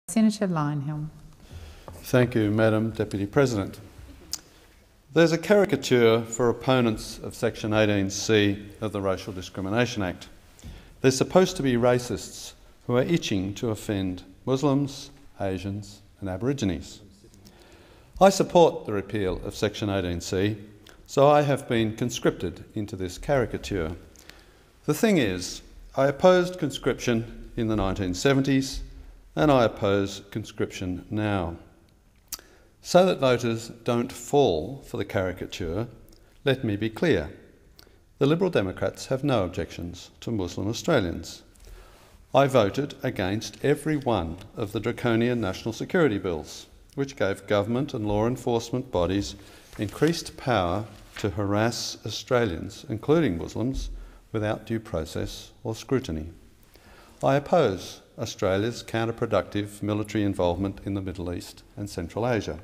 Senator Leyonhjelm. Thank you, Madam Deputy President. There's a caricature for opponents of Section 18C of the Racial Discrimination Act. They're supposed to be racists who are itching to offend Muslims, Asians and Aborigines. I support the repeal of Section 18C, so I have been conscripted into this caricature. The thing is, I opposed conscription in the 1970s and I oppose conscription now. So that voters don't fall for the caricature, let me be clear. The Liberal Democrats have no objections to Muslim Australians. I voted against every one of the draconian national security bills, which gave government and law enforcement bodies increased power to harass Australians, including Muslims, without due process or scrutiny. I oppose Australia's counterproductive military involvement in the Middle East and Central Asia,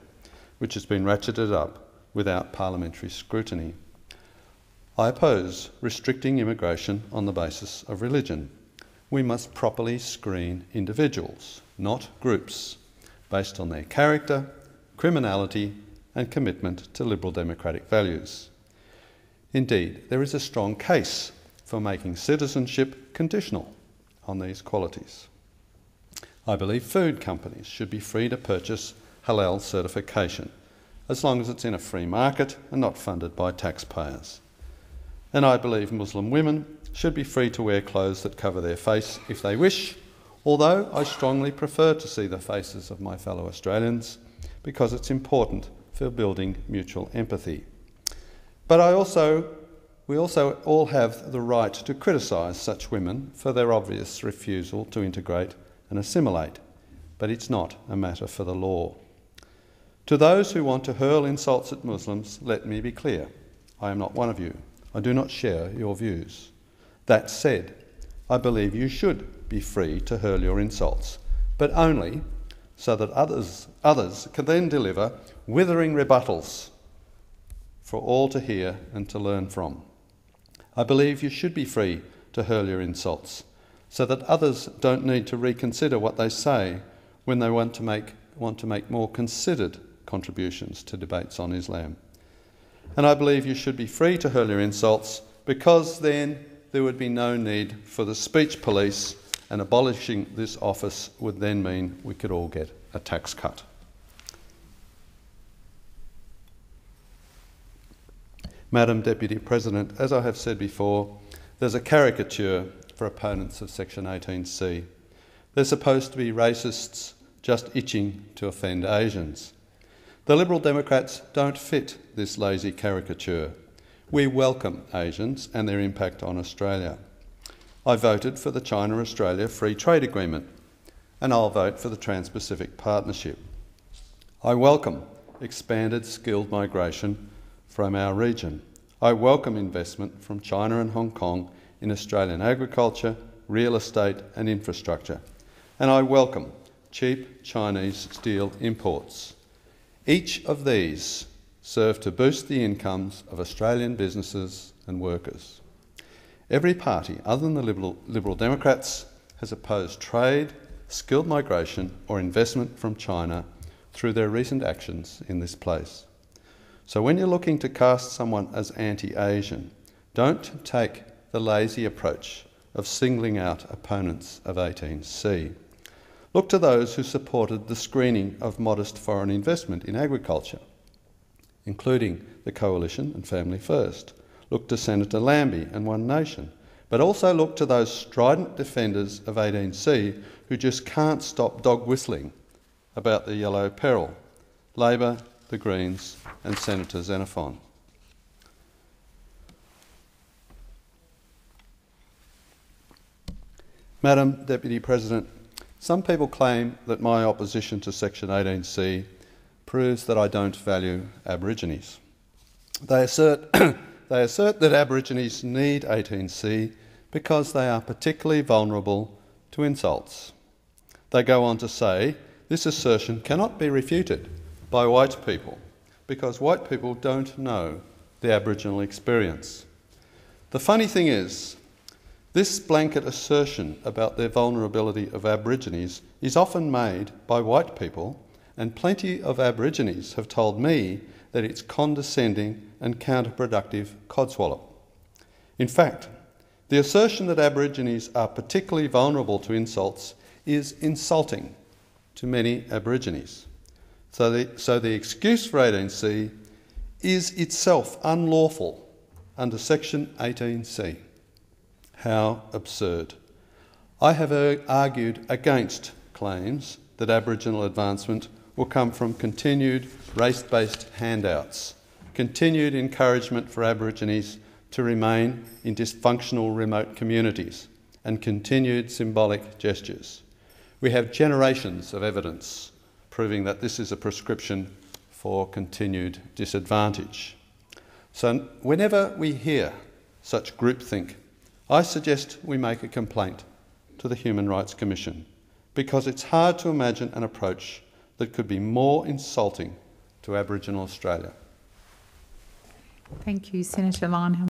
which has been ratcheted up without parliamentary scrutiny. I oppose restricting immigration on the basis of religion. We must properly screen individuals, not groups, based on their character, criminality and commitment to liberal democratic values. Indeed, there is a strong case for making citizenship conditional on these qualities. I believe food companies should be free to purchase halal certification, as long as it's in a free market and not funded by taxpayers. And I believe Muslim women should be free to wear clothes that cover their face if they wish, although I strongly prefer to see the faces of my fellow Australians because it's important for building mutual empathy. But we also all have the right to criticise such women for their obvious refusal to integrate and assimilate, but it's not a matter for the law. To those who want to hurl insults at Muslims, let me be clear. I am not one of you. I do not share your views. That said, I believe you should be free to hurl your insults, but only so that others can then deliver withering rebuttals for all to hear and to learn from. I believe you should be free to hurl your insults so that others don't need to reconsider what they say when they want to make more considered contributions to debates on Islam. And I believe you should be free to hurl your insults because then there would be no need for the speech police, and abolishing this office would then mean we could all get a tax cut. Madam Deputy President, as I have said before, there's a caricature for opponents of Section 18C. They're supposed to be racists just itching to offend Asians. The Liberal Democrats don't fit this lazy caricature. We welcome Asians and their impact on Australia. I voted for the China-Australia Free Trade Agreement, and I'll vote for the Trans-Pacific Partnership. I welcome expanded skilled migration from our region. I welcome investment from China and Hong Kong in Australian agriculture, real estate and infrastructure. And I welcome cheap Chinese steel imports. Each of these serve to boost the incomes of Australian businesses and workers. Every party other than the Liberal Democrats has opposed trade, skilled migration or investment from China through their recent actions in this place. So when you're looking to cast someone as anti-Asian, don't take the lazy approach of singling out opponents of 18C. Look to those who supported the screening of modest foreign investment in agriculture, including the Coalition and Family First. Look to Senator Lambie and One Nation, but also look to those strident defenders of 18C who just can't stop dog whistling about the yellow peril: Labor, the Greens and Senator Xenophon. Madam Deputy President, some people claim that my opposition to Section 18C proves that I don't value Aborigines. They assert that Aborigines need 18C because they are particularly vulnerable to insults. They go on to say this assertion cannot be refuted by white people because white people don't know the Aboriginal experience. The funny thing is, This blanket assertion about the vulnerability of Aborigines is often made by white people, and plenty of Aborigines have told me that it's condescending and counterproductive codswallop. In fact, the assertion that Aborigines are particularly vulnerable to insults is insulting to many Aborigines. So the excuse for 18C is itself unlawful under Section 18C. How absurd. I have argued against claims that Aboriginal advancement will come from continued race-based handouts, continued encouragement for Aborigines to remain in dysfunctional remote communities, and continued symbolic gestures. We have generations of evidence proving that this is a prescription for continued disadvantage. So whenever we hear such groupthink, I suggest we make a complaint to the Human Rights Commission, because it's hard to imagine an approach that could be more insulting to Aboriginal Australia. Thank you, Senator Leyonhjelm.